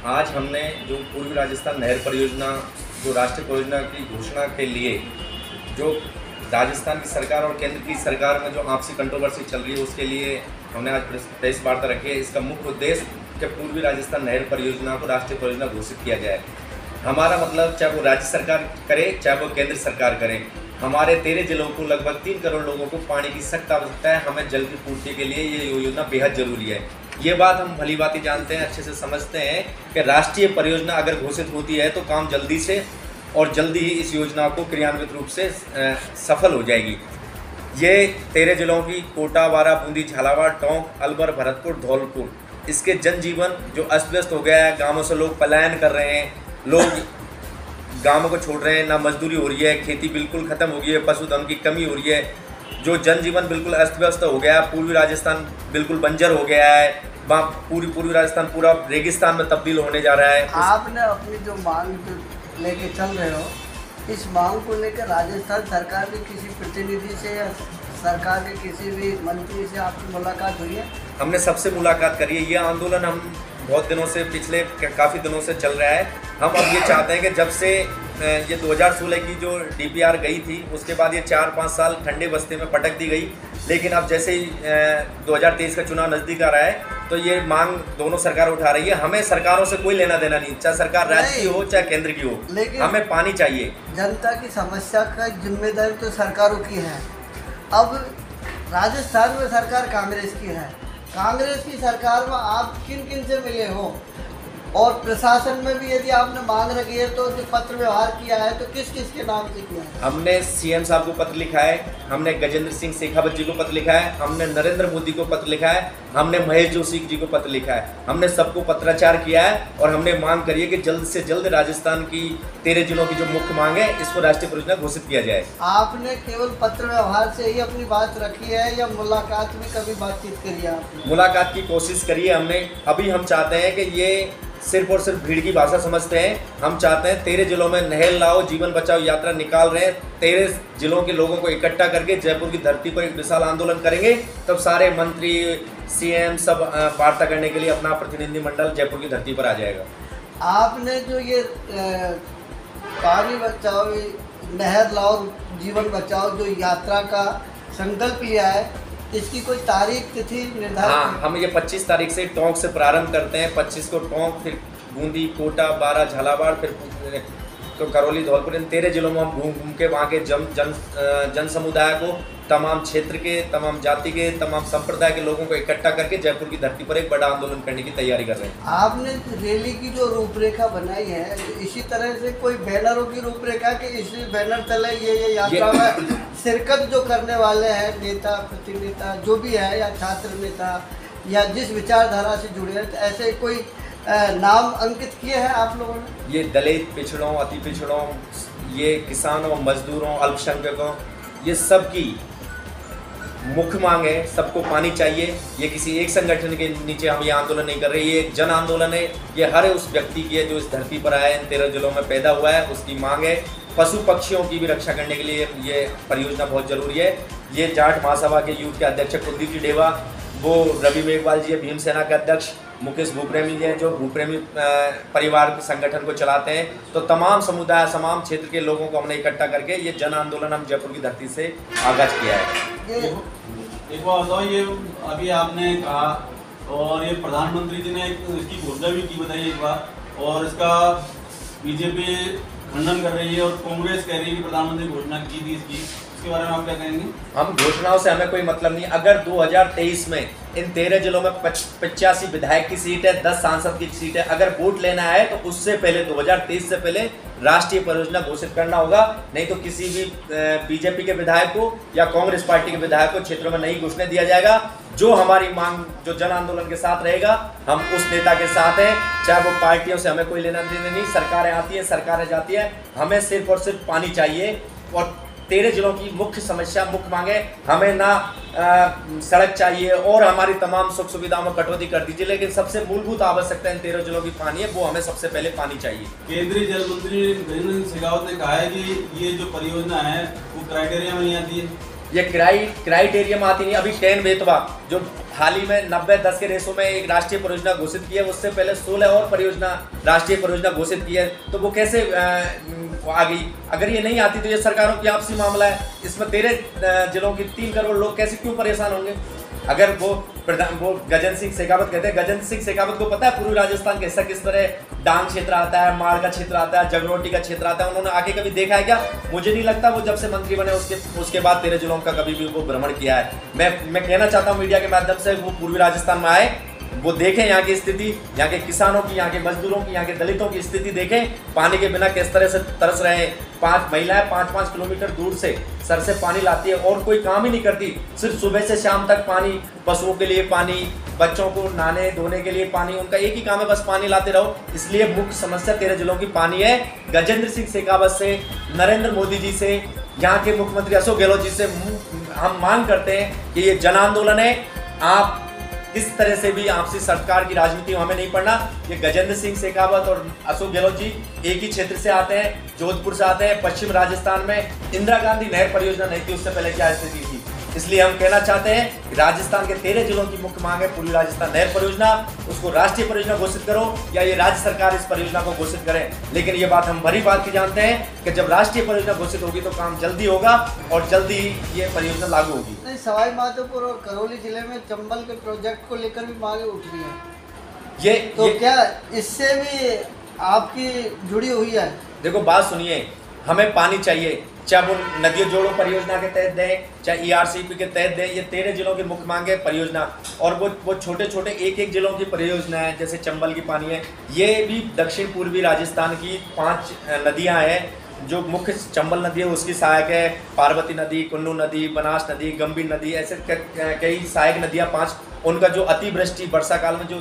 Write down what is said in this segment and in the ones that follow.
आज हमने जो पूर्वी राजस्थान नहर परियोजना जो राष्ट्रीय परियोजना की घोषणा के लिए जो राजस्थान की सरकार और केंद्र की सरकार में जो आपसी कंट्रोवर्सी चल रही है उसके लिए हमने आज प्रेस वार्ता रखी है। इसका मुख्य उद्देश्य कि पूर्वी राजस्थान नहर परियोजना को राष्ट्रीय परियोजना घोषित किया जाए। हमारा मतलब चाहे वो राज्य सरकार करे चाहे वो केंद्र सरकार करे, हमारे 13 जिलों को लगभग 3 करोड़ लोगों को पानी की सख्त आवश्यकता है। हमें जल की पूर्ति के लिए ये योजना बेहद जरूरी है। ये बात हम भली भांति जानते हैं, अच्छे से समझते हैं कि राष्ट्रीय परियोजना अगर घोषित होती है तो काम जल्दी से और जल्दी ही इस योजना को क्रियान्वित रूप से सफल हो जाएगी। ये 13 जिलों की कोटा, बारां, बूंदी, झालावाड़, टोंक, अलवर, भरतपुर, धौलपुर, इसके जनजीवन जो अस्त व्यस्त हो गया है, गाँवों से लोग पलायन कर रहे हैं, लोग गाँवों को छोड़ रहे हैं, ना मजदूरी हो रही है, खेती बिल्कुल ख़त्म हो गई है, पशुधन की कमी हो रही है, जो जनजीवन बिल्कुल अस्त व्यस्त हो गया है। पूर्वी राजस्थान बिल्कुल बंजर हो गया है, वहाँ पूर्वी राजस्थान पूरा रेगिस्तान में तब्दील होने जा रहा है। आपने अपनी जो मांग लेके चल रहे हो, इस मांग को लेकर राजस्थान सरकार के किसी प्रतिनिधि से या सरकार के किसी भी मंत्री से आपकी मुलाकात हुई है? हमने सबसे मुलाकात करी है। ये आंदोलन हम बहुत दिनों से, पिछले काफ़ी दिनों से चल रहा है। हम अब ये चाहते हैं कि जब से ये 2016 की जो DPR गई थी उसके बाद ये 4-5 साल ठंडे बस्ते में पटक दी गई, लेकिन अब जैसे ही 2023 का चुनाव नज़दीक आ रहा है तो ये मांग दोनों सरकार उठा रही है। हमें सरकारों से कोई लेना देना नहीं, चाहे सरकार राज्य की हो चाहे केंद्र की हो, लेकिन हमें पानी चाहिए। जनता की समस्या का जिम्मेदारी तो सरकारों की है। अब राजस्थान में सरकार कांग्रेस की है, कांग्रेस की सरकार में आप किन किन से मिले हो, और प्रशासन में भी यदि आपने मांग रखी है तो जो पत्र व्यवहार किया है तो किस किस के नाम से किया है? हमने CM साहब को पत्र लिखा है, हमने गजेंद्र सिंह शेखावत जी को पत्र लिखा है, हमने नरेंद्र मोदी को पत्र लिखा है, हमने महेश जोशी जी को पत्र लिखा है। हमने सबको पत्राचार किया है और हमने मांग करी है कि जल्द से जल्द राजस्थान की 13 जिलों की जो मुख्य मांग है इसको राष्ट्रीय परियोजना घोषित किया जाए। आपने केवल पत्र व्यवहार से ही अपनी बात रखी है या मुलाकात में कभी बातचीत करी है आपने? मुलाकात की कोशिश करी है हमने। अभी हम चाहते हैं कि ये सिर्फ और सिर्फ भीड़ की भाषा समझते हैं। हम चाहते हैं 13 जिलों में नहर लाओ जीवन बचाओ यात्रा निकाल रहे हैं। 13 जिलों के लोगों को इकट्ठा करके जयपुर की धरती पर एक विशाल आंदोलन करेंगे, तब सारे मंत्री, CM सब वार्ता करने के लिए अपना प्रतिनिधिमंडल जयपुर की धरती पर आ जाएगा। आपने जो ये पानी बचाओ, नहर लाओ जीवन बचाओ जो यात्रा का संकल्प लिया है, इसकी कोई तारीख तिथि निर्धारित? हाँ, हम ये 25 तारीख से टोंक से प्रारंभ करते हैं। 25 को टोंक, फिर बूंदी, कोटा, बारां, झालावाड़, फिर तो करौली, धौलपुर, इन 13 जिलों में हम घूम घूम के वहाँ के जन समुदाय को, तमाम क्षेत्र के, तमाम जाति के, तमाम संप्रदाय के लोगों को इकट्ठा करके जयपुर की धरती पर एक बड़ा आंदोलन करने की तैयारी कर रहे हैं। आपने रैली की जो रूपरेखा बनाई है, इसी तरह से कोई बैनरों की रूपरेखा कि इसी बैनर तले ये यात्रा में शिरकत जो करने वाले हैं नेता, प्रतिनेता जो भी है, या छात्र नेता या जिस विचारधारा से जुड़े हैं, तो ऐसे कोई नाम अंकित किए हैं आप लोगों ने? ये दलित, पिछड़ों, अति पिछड़ों, ये किसानों, मजदूरों, अल्पसंख्यकों, ये सब की मुख्य मांग है। सबको पानी चाहिए। ये किसी एक संगठन के नीचे हम ये आंदोलन नहीं कर रहे, ये एक जन आंदोलन है। ये हर उस व्यक्ति की है जो इस धरती पर आया है, इन 13 जिलों में पैदा हुआ है, उसकी मांग है। पशु पक्षियों की भी रक्षा करने के लिए ये परियोजना बहुत जरूरी है। ये जाट महासभा के यूथ के अध्यक्ष कुलदीप जी डेवा, वो रवि मेघवाल जी है भीमसेना के अध्यक्ष, मुकेश भूप्रेमी जी हैं जो भूप्रेमी परिवार के संगठन को चलाते हैं। तो तमाम समुदाय, तमाम क्षेत्र के लोगों को हमने इकट्ठा करके ये जन आंदोलन हम जयपुर की धरती से आगाज किया है। एक बात बताओ, ये अभी आपने कहा और ये प्रधानमंत्री जी ने इसकी घोषणा भी की, बताइए एक बार, और इसका बीजेपी खंडन कर रही है और कांग्रेस कह रही है कि प्रधानमंत्री घोषणा की थी इसकी, इसके बारे में आप क्या कहेंगे? हम घोषणाओं से हमें कोई मतलब नहीं। अगर 2023 में इन 13 जिलों में 85 विधायक की सीट है, 10 सांसद की सीट है, अगर वोट लेना है तो उससे पहले 2023 से पहले राष्ट्रीय परियोजना घोषित करना होगा। नहीं तो किसी भी बीजेपी के विधायक को या कांग्रेस पार्टी के विधायक को क्षेत्रों में नहीं घुसने दिया जाएगा। जो हमारी मांग, जो जन आंदोलन के साथ रहेगा, हम उस नेता के साथ हैं। चाहे वो पार्टियों से हमें कोई लेना देना नहीं। सरकारें आती हैं, सरकारें जाती हैं, हमें सिर्फ और सिर्फ पानी चाहिए। और 13 जिलों की मुख्य समस्या, मुख्य मांगे, हमें ना सड़क चाहिए और हमारी तमाम सुख सुविधाओं में कटौती कर दीजिए, लेकिन सबसे मूलभूत आवश्यकता इन 13 जिलों की पानी है, वो हमें सबसे पहले पानी चाहिए। केंद्रीय जल मंत्री गजेंद्र सिंह शेखावत ने कहा है कि ये जो परियोजना है वो क्राइटेरिया में नहीं आती है। ये क्राइटेरिया में आती नहीं। अभी 10 बेतवा जो हाल ही में 90-10 के रेशो में एक राष्ट्रीय परियोजना घोषित की है, उससे पहले 16 और परियोजना राष्ट्रीय परियोजना घोषित की है, तो वो कैसे आ गई? अगर ये नहीं आती तो ये सरकारों की आपसी मामला है। इसमें 13 जिलों की 3 करोड़ लोग कैसे क्यों परेशान होंगे? अगर वो गजेंद्र सिंह शेखावत कहते हैं, गजेंद्र सिंह शेखावत को पता है पूर्वी राजस्थान का हिस्सा किस तरह डांग क्षेत्र आता है, माड़ का क्षेत्र आता है, जगरोटी का क्षेत्र आता है, उन्होंने आके कभी देखा है क्या? मुझे नहीं लगता वो जब से मंत्री बने उसके बाद 13 जिलों का कभी भी वो भ्रमण किया है। मैं कहना चाहता हूँ मीडिया के माध्यम से वो पूर्वी राजस्थान में आए, वो देखें यहाँ की स्थिति, यहाँ के किसानों की, यहाँ के मजदूरों की, यहाँ के दलितों की स्थिति देखें, पानी के बिना किस तरह से तरस रहे हैं। 5 महिलाएं 5-5 किलोमीटर दूर से सर से पानी लाती है और कोई काम ही नहीं करती, सिर्फ सुबह से शाम तक पानी, पशुओं के लिए पानी, बच्चों को नहाने धोने के लिए पानी, उनका एक ही काम है बस पानी लाते रहो। इसलिए मुख्य समस्या 13 जिलों की पानी है। गजेंद्र सिंह शेखावत से, नरेंद्र मोदी जी से, यहाँ के मुख्यमंत्री अशोक गहलोत जी से हम मांग करते हैं कि ये जन आंदोलन है। आप इस तरह से भी आपसी सरकार की राजनीति हमें नहीं पढ़ना। ये गजेंद्र सिंह शेखावत और अशोक गहलोत जी एक ही क्षेत्र से आते हैं, जोधपुर से आते हैं। पश्चिम राजस्थान में इंदिरा गांधी नहर परियोजना नहीं थी, उससे पहले क्या स्थिति थी? इसलिए हम कहना चाहते हैं कि राजस्थान के 13 जिलों की मुख्य मांग है पूर्वी राजस्थान नहर परियोजना, उसको राष्ट्रीय परियोजना घोषित करो या ये राज्य सरकार इस परियोजना को घोषित करें। लेकिन ये बात हम भली बात की जानते हैं कि जब राष्ट्रीय परियोजना घोषित होगी तो काम जल्दी होगा और जल्दी ही ये परियोजना लागू होगी। नहीं, सवाई माधोपुर और करौली जिले में चंबल के प्रोजेक्ट को लेकर भी मांगे उठ रही है, क्या इससे भी आपकी जुड़ी हुई है? देखो बात सुनिए, हमें पानी चाहिए, चाहे वो नदियों जोड़ो परियोजना के तहत दें, चाहे ERCP के तहत दें। ये 13 जिलों की मुख्य मांग है परियोजना, और वो छोटे छोटे एक जिलों की परियोजना है, जैसे चंबल की पानी है। ये भी दक्षिण पूर्वी राजस्थान की 5 नदियां हैं। जो मुख्य चंबल नदी है उसकी सहायक है पार्वती नदी, कुन्नू नदी, बनास नदी, गंभीर नदी, ऐसे कई सहायक नदियाँ 5। उनका जो अतिवृष्टि वर्षा काल में जो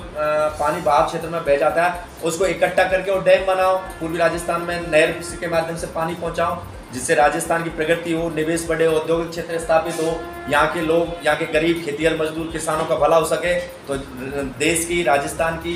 पानी बहाव क्षेत्र में बह जाता है उसको इकट्ठा करके और डैम बनाओ, पूर्वी राजस्थान में नहर के माध्यम से पानी पहुंचाओ, जिससे राजस्थान की प्रगति हो, निवेश बढ़े, औद्योगिक क्षेत्र स्थापित हो, यहाँ के लोग, यहाँ के गरीब खेतिहर मजदूर किसानों का भला हो सके, तो देश की, राजस्थान की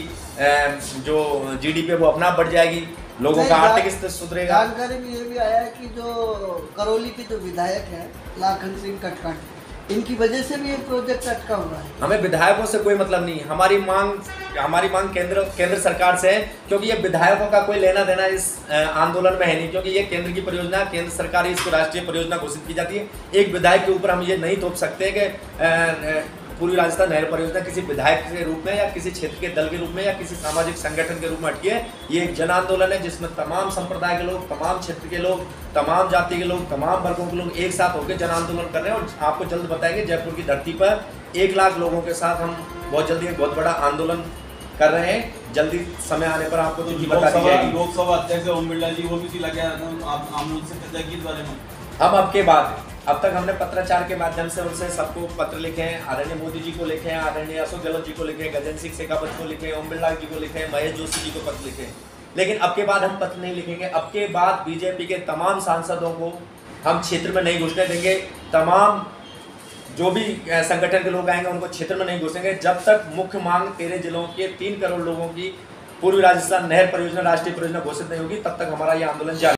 जो GDP है वो अपना बढ़ जाएगी, लोगों का आर्थिक स्थिति सुधरेगा। जानकारी में ये भी आया है कि जो करौली के जो विधायक हैं लाखन सिंह कटकाट, इनकी वजह से भी ये प्रोजेक्ट अटका हुआ है। हमें विधायकों से कोई मतलब नहीं, हमारी मांग केंद्र सरकार से है, क्योंकि ये विधायकों का कोई लेना देना इस आंदोलन में है नहीं, क्योंकि ये केंद्र की परियोजना, केंद्र सरकार इसको राष्ट्रीय परियोजना घोषित की जाती है। एक विधायक के ऊपर हम ये नहीं थोप सकते कि पूर्वी राजस्थान नहर परियोजना किसी विधायक के रूप में या किसी क्षेत्र के दल के रूप में या किसी सामाजिक संगठन के रूप में अटकी है। ये एक जन आंदोलन है जिसमें तमाम संप्रदाय के लोग, तमाम क्षेत्र के लोग, तमाम जाति के लोग, तमाम वर्गों के लोग एक साथ होकर जन आंदोलन कर रहे हैं। और आपको जल्द बताएंगे, जयपुर की धरती पर 1 लाख लोगों के साथ हम बहुत जल्दी एक बहुत बड़ा आंदोलन कर रहे हैं। जल्दी समय आने पर आपको जो बता दी जाएगी। लोकसभा अध्यक्ष ओम बिरला जी वो भी लगे, आपने उनसे चर्चा की इस बारे में? हम अब तक हमने पत्राचार के माध्यम से उनसे सबको पत्र लिखे हैं। आदरणीय मोदी जी को लिखे हैं, आदरणीय अशोक गहलोत जी को लिखे हैं, गजेंद्र सिंह शेखावत को लिखे हैं, ओम बिरला जी को लिखे हैं, महेश जोशी जी को पत्र लिखे हैं। लेकिन अब के बाद हम पत्र नहीं लिखेंगे। अब के बाद बीजेपी के तमाम सांसदों को हम क्षेत्र में नहीं घुसने देंगे। तमाम जो भी संगठन के लोग आएंगे उनको क्षेत्र में नहीं घुसेंगे जब तक मुख्य मांग 13 जिलों के 3 करोड़ लोगों की पूर्वी राजस्थान नहर परियोजना राष्ट्रीय परियोजना घोषित नहीं होगी, तब तक हमारा ये आंदोलन जारी।